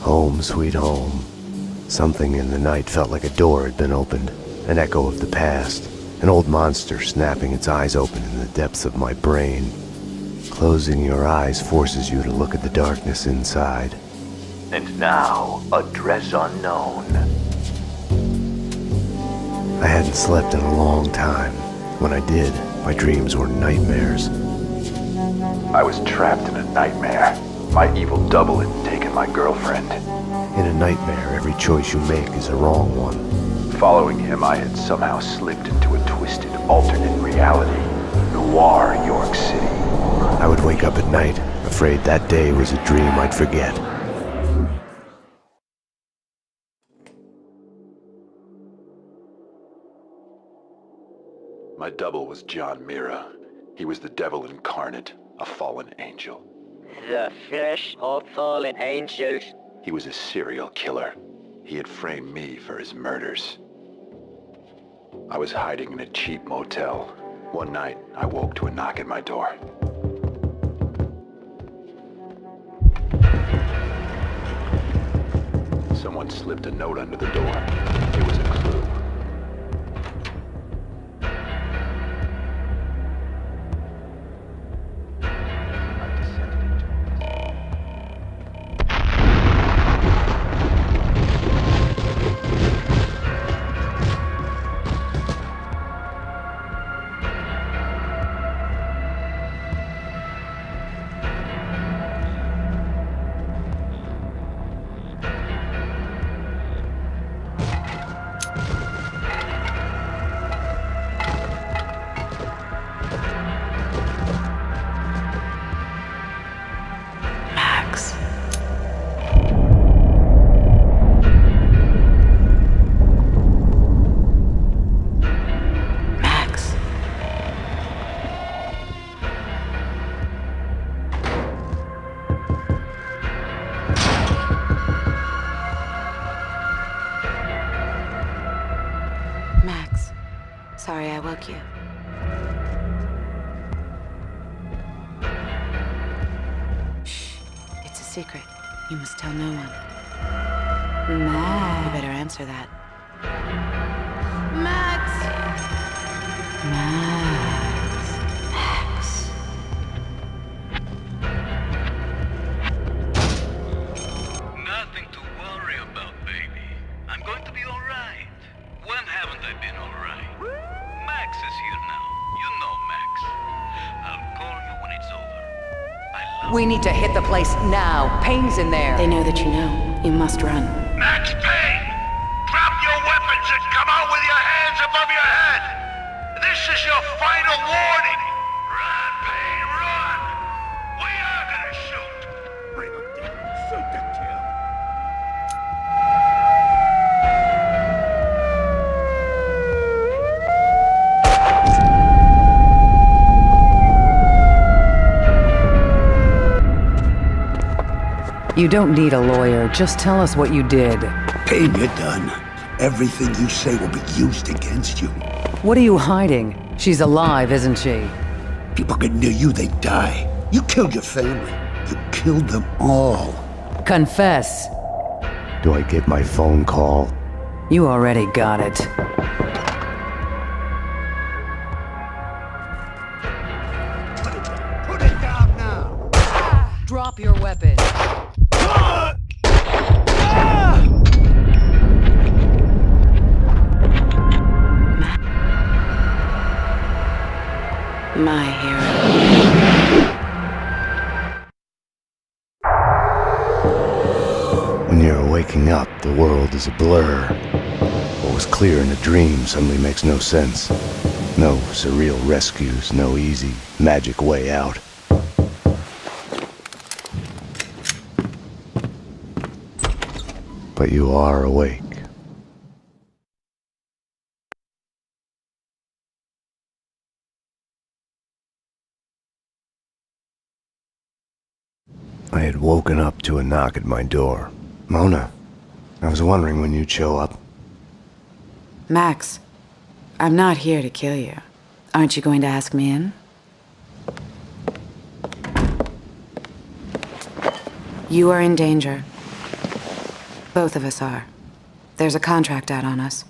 Home, sweet home. Something in the night felt like a door had been opened, an echo of the past, an old monster snapping its eyes open in the depths of my brain. Closing your eyes forces you to look at the darkness inside. And now, address unknown. I hadn't slept in a long time. When I did, my dreams were nightmares. I was trapped in a nightmare. My evil double had taken my girlfriend. In a nightmare, every choice you make is a wrong one. Following him, I had somehow slipped into a twisted alternate reality. Noire, York City. I would wake up at night, afraid that day was a dream I'd forget. My double was John Mira. He was the devil incarnate, a fallen angel. The flesh of fallen angels. He was a serial killer. He had framed me for his murders. I was hiding in a cheap motel. One night, I woke to a knock at my door. Someone slipped a note under the door. It was a clue. I descended into Max, sorry I woke you. Shh, it's a secret. You must tell no one. Max. You better answer that. Max! Max. Max. Nothing to worry about, baby. I'm going to be alright. When haven't I been alright? Max is here now. You know Max. I'll call you when it's over. I love We need to hit the place now. Payne's in there. They know that you know. You must run. Max Payne! Drop your weapons and come out with your hands above your head! This is your final warning! Run, Payne, run! We are gonna shoot! Bring him down. Shoot to kill. You don't need a lawyer. Just tell us what you did. Payne, you're done. Everything you say will be used against you. What are you hiding? She's alive, isn't she? People get near you, they die. You killed your family. You killed them all. Confess. Do I get my phone call? You already got it. Put it down now! Drop your weapon. My hero. When you're waking up, the world is a blur. What was clear in a dream suddenly makes no sense. No surreal rescues, no easy, magic way out. But you are awake. I had woken up to a knock at my door. Mona, I was wondering when you'd show up. Max, I'm not here to kill you. Aren't you going to ask me in? You are in danger. Both of us are. There's a contract out on us.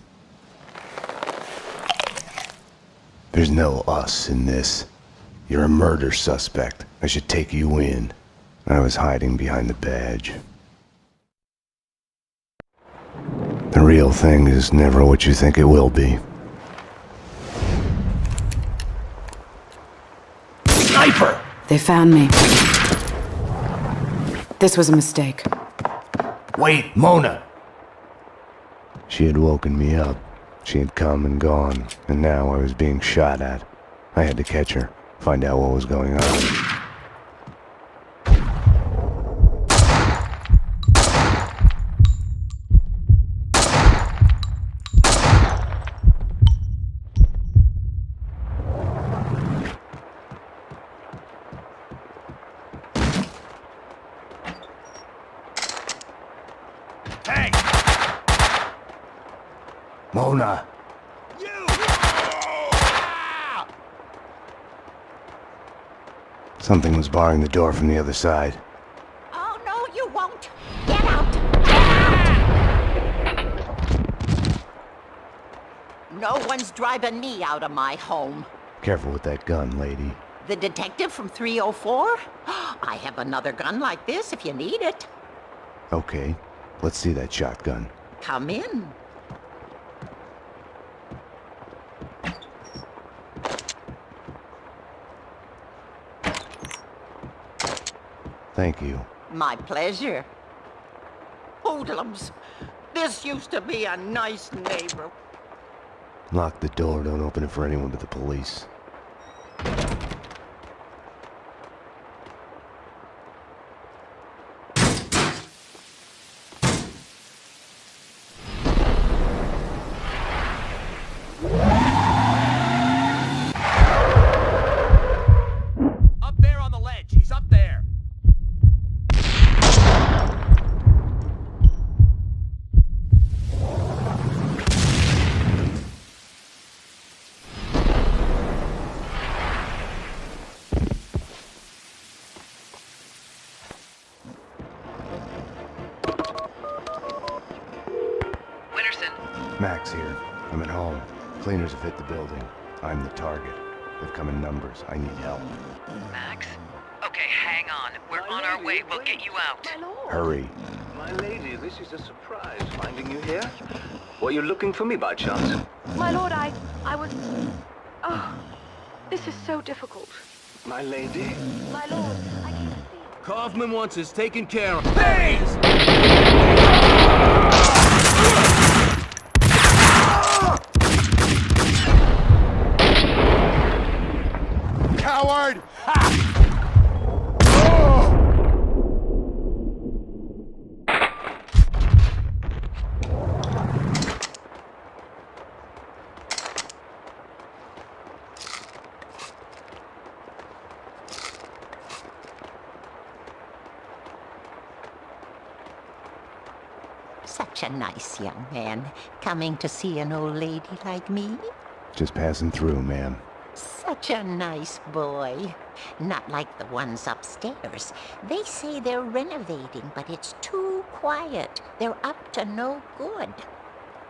There's no us in this. You're a murder suspect. I should take you in. I was hiding behind the badge. The real thing is never what you think it will be. Sniper! They found me. This was a mistake. Wait, Mona! She had woken me up. She had come and gone, and now I was being shot at. I had to catch her, find out what was going on. Hey! Mona! You! Something was barring the door from the other side. Oh, no, you won't. Get out! Get out! No one's driving me out of my home. Careful with that gun, lady. The detective from 304? I have another gun like this if you need it. Okay, let's see that shotgun. Come in. Thank you. My pleasure. Hoodlums, this used to be a nice neighbor. Lock the door, don't open it for anyone but the police. Up there on the ledge, he's up there. Winterson. Max here. I'm at home. Cleaners have hit the building. I'm the target. They've come in numbers. I need help. Max? Okay, hang on. We're on our way. We'll get you out. Hurry. My lady, this is a surprise finding you here. Were you looking for me by chance? My lord, I was... Oh, this is so difficult. My lady? My lord, I can't see. Kaufman wants us taken care of. Hey! Coward! Such a nice young man, coming to see an old lady like me. Just passing through, ma'am. Such a nice boy. Not like the ones upstairs. They say they're renovating, but it's too quiet. They're up to no good.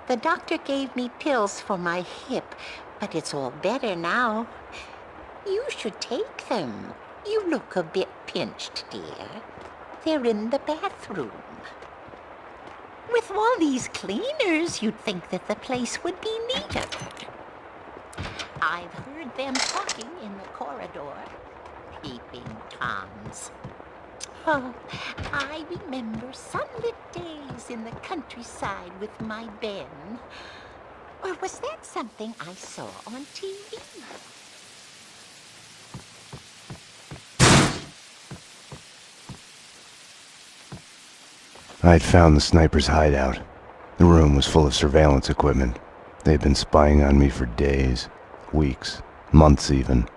The doctor gave me pills for my hip, but it's all better now. You should take them. You look a bit pinched, dear. They're in the bathroom. With all these cleaners, you'd think that the place would be neater. I've heard them talking in the corridor. Peeping Toms. Oh, I remember sunlit days in the countryside with my Ben. Or was that something I saw on TV? I had found the sniper's hideout. The room was full of surveillance equipment. They had been spying on me for days, weeks, months even.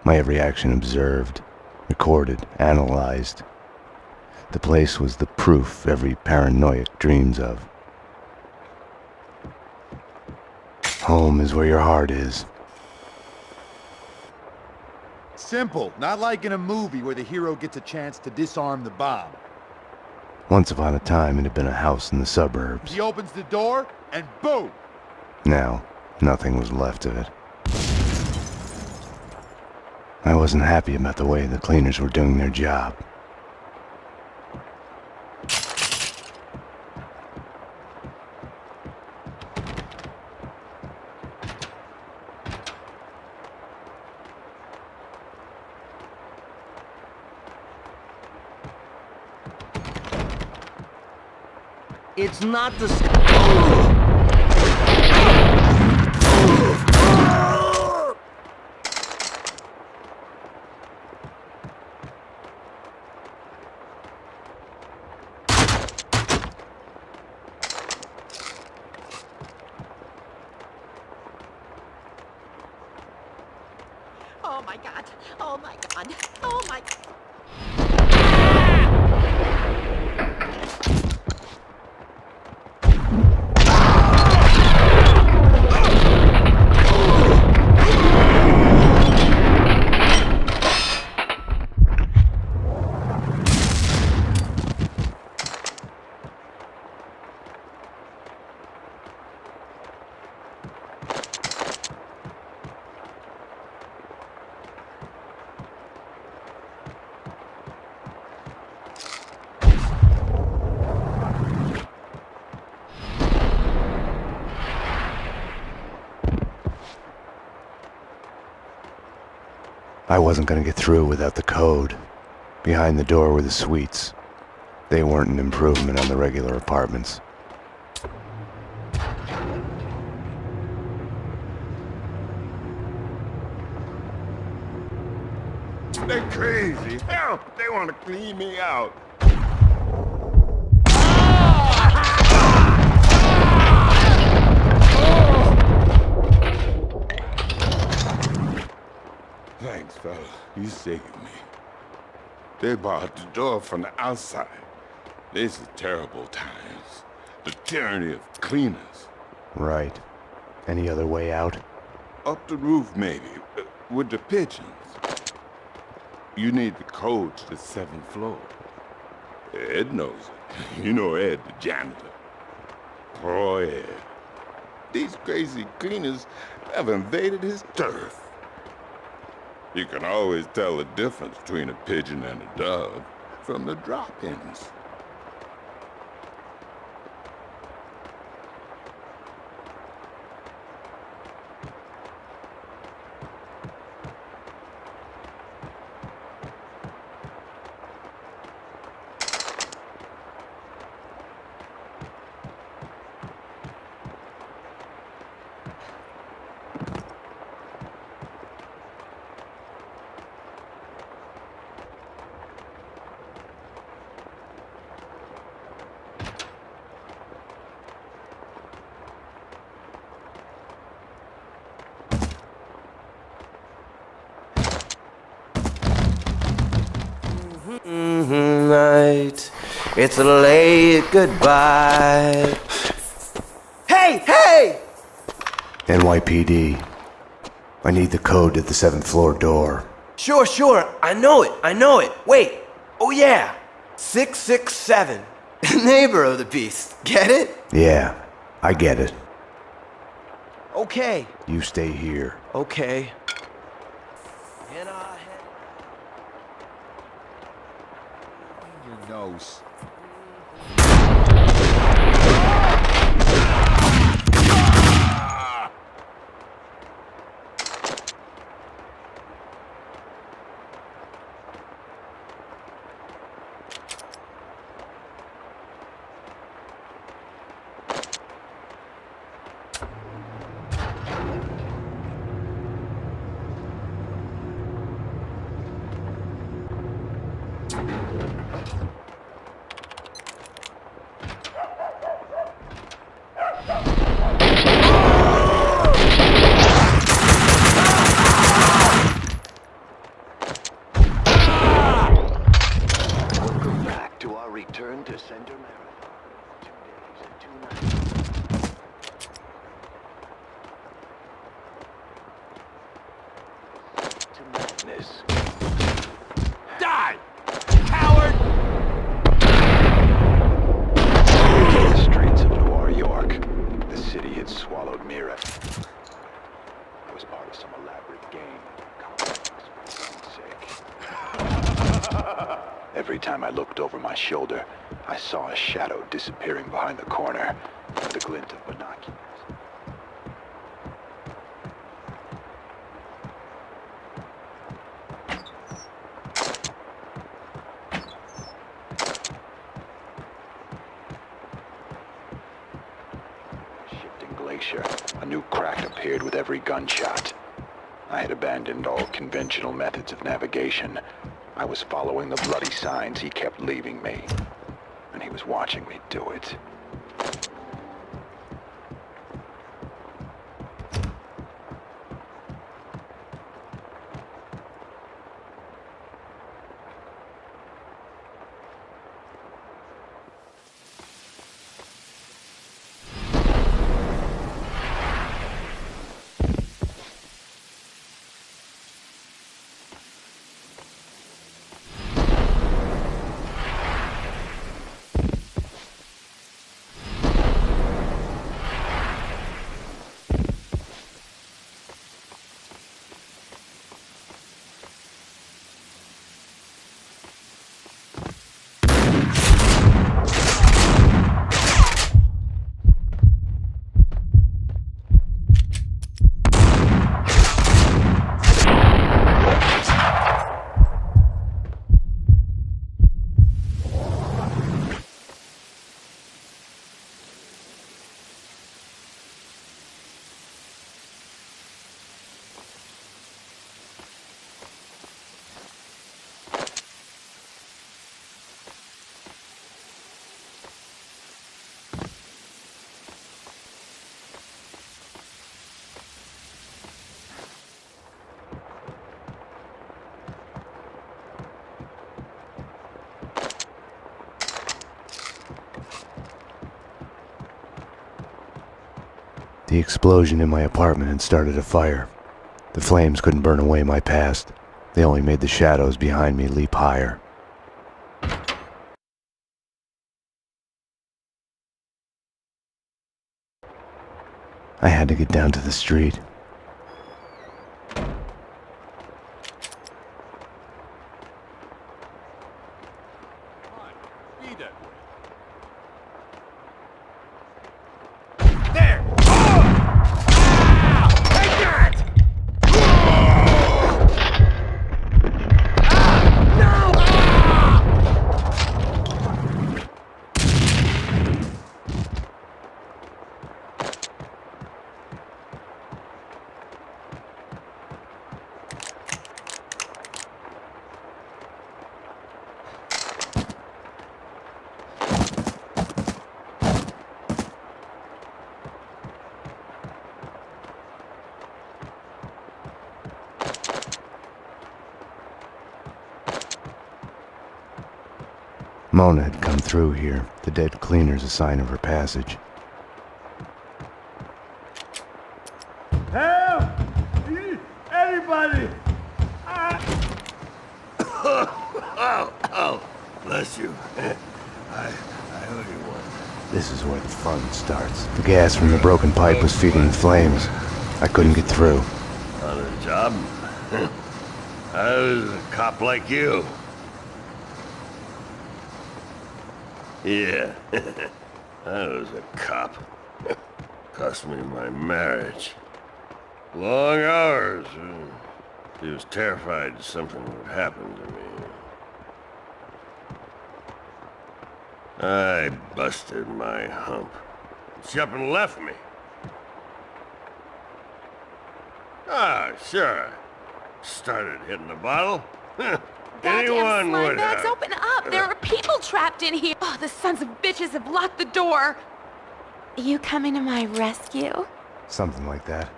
My every action observed, recorded, analyzed. The place was the proof every paranoiac dreams of. Home is where your heart is. Simple, not like in a movie where the hero gets a chance to disarm the bomb. Once upon a time, it had been a house in the suburbs. He opens the door, and boom! Now, nothing was left of it. I wasn't happy about the way the cleaners were doing their job. It's not the... Oh my God! Oh my God! Oh my... I wasn't gonna get through without the code. Behind the door were the suites. They weren't an improvement on the regular apartments. They're crazy. Hell, they want to clean me out. Thanks, fella. You saved me. They barred the door from the outside. This is terrible times. The tyranny of cleaners. Right. Any other way out? Up the roof, maybe, with the pigeons. You need the code to the 7th floor. Ed knows it. You know Ed, the janitor. Poor Ed. These crazy cleaners have invaded his turf. You can always tell the difference between a pigeon and a dove from the drop-ins. Night, it's a late goodbye. Hey, hey! NYPD. I need the code to the 7th floor door. Sure, I know it. Wait, oh yeah, 667. Neighbor of the beast, get it? Yeah, I get it. Okay. You stay here. Okay. Your nose. Return to Center Marathon. 2 days and 2 nights. To madness. Die! Coward! Every time I looked over my shoulder, I saw a shadow disappearing behind the corner with a glint of binoculars. Shifting glacier, a new crack appeared with every gunshot. I had abandoned all conventional methods of navigation. I was following the bloody signs he kept leaving me, and he was watching me do it. The explosion in my apartment had started a fire. The flames couldn't burn away my past. They only made the shadows behind me leap higher. I had to get down to the street. Mona had come through here, the dead cleaners a sign of her passage. Help! Anybody! Oh, bless you. I owe you one. This is where the fun starts. The gas from the broken pipe was feeding the flames. I couldn't get through. On a job? I was a cop like you. Yeah, I was a cop. Cost me my marriage. Long hours. He was terrified something would happen to me. I busted my hump. She up and left me. Ah, sure. Started hitting the bottle. Anyone slime would bags, have. open up! There are people trapped in here! Oh, the sons of bitches have locked the door! You coming to my rescue? Something like that.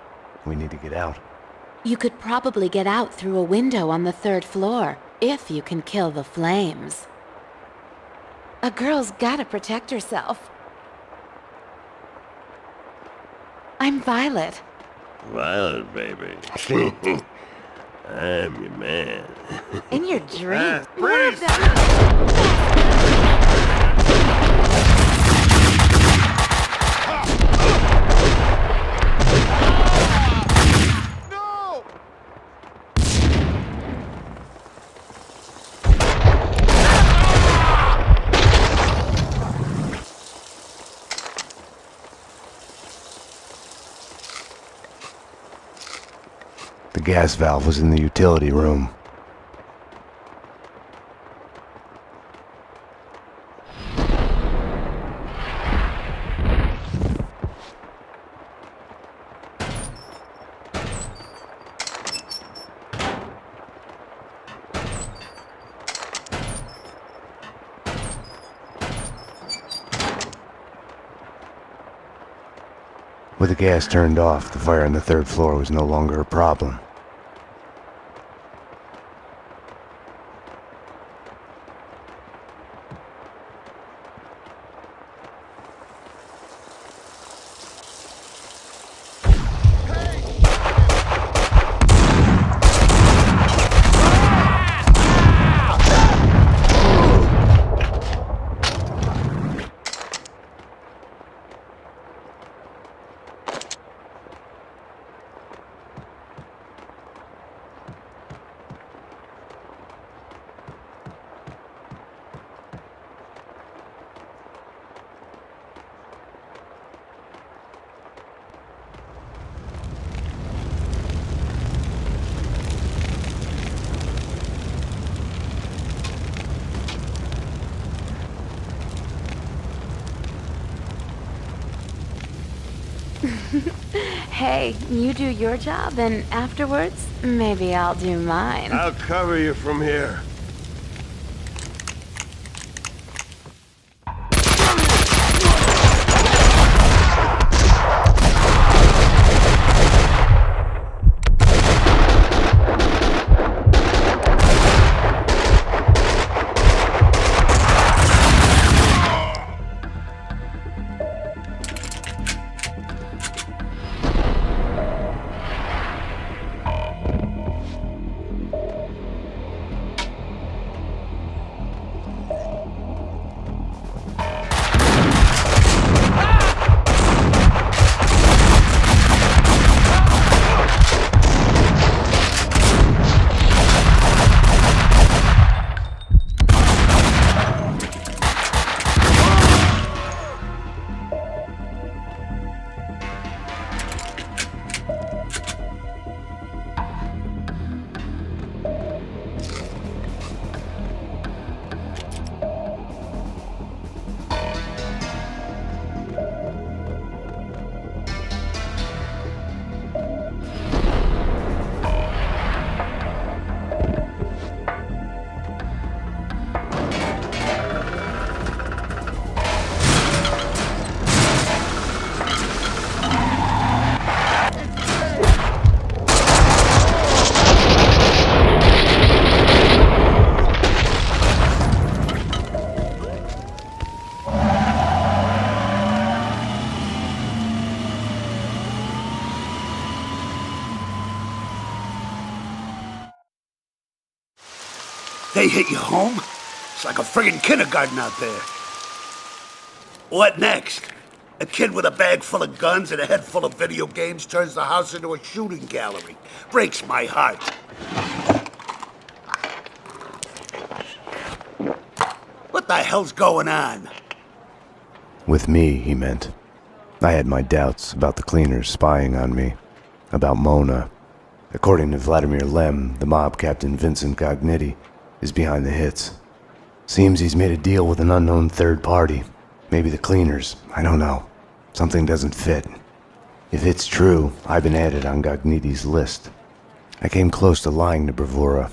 We need to get out. You could probably get out through a window on the 3rd floor, if you can kill the flames. A girl's gotta protect herself. I'm Violet. Violet, baby. I'm your man. In your dreams. More of that! No! gas valve was in the utility room. With the gas turned off, the fire on the third floor was no longer a problem. Hey, you do your job, and afterwards, maybe I'll do mine. I'll cover you from here. They hit you home? It's like a friggin' kindergarten out there. What next? A kid with a bag full of guns and a head full of video games turns the house into a shooting gallery. Breaks my heart. What the hell's going on? With me, he meant. I had my doubts about the cleaners spying on me, about Mona. According to Vladimir Lem, the mob captain Vincent Gognitti is behind the hits. Seems he's made a deal with an unknown third party. Maybe the cleaners, I don't know. Something doesn't fit. If it's true, I've been added on Gognitti's list. I came close to lying to Bravura.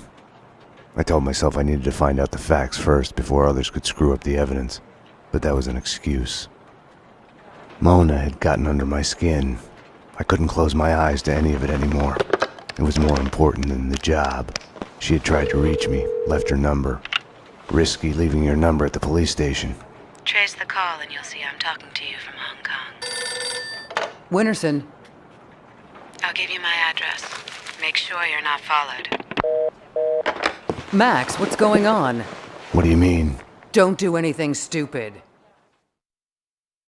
I told myself I needed to find out the facts first before others could screw up the evidence, but that was an excuse. Mona had gotten under my skin. I couldn't close my eyes to any of it anymore. It was more important than the job. She had tried to reach me, left her number. Risky leaving your number at the police station. Trace the call and you'll see I'm talking to you from Hong Kong. Winterson. I'll give you my address. Make sure you're not followed. Max, what's going on? What do you mean? Don't do anything stupid.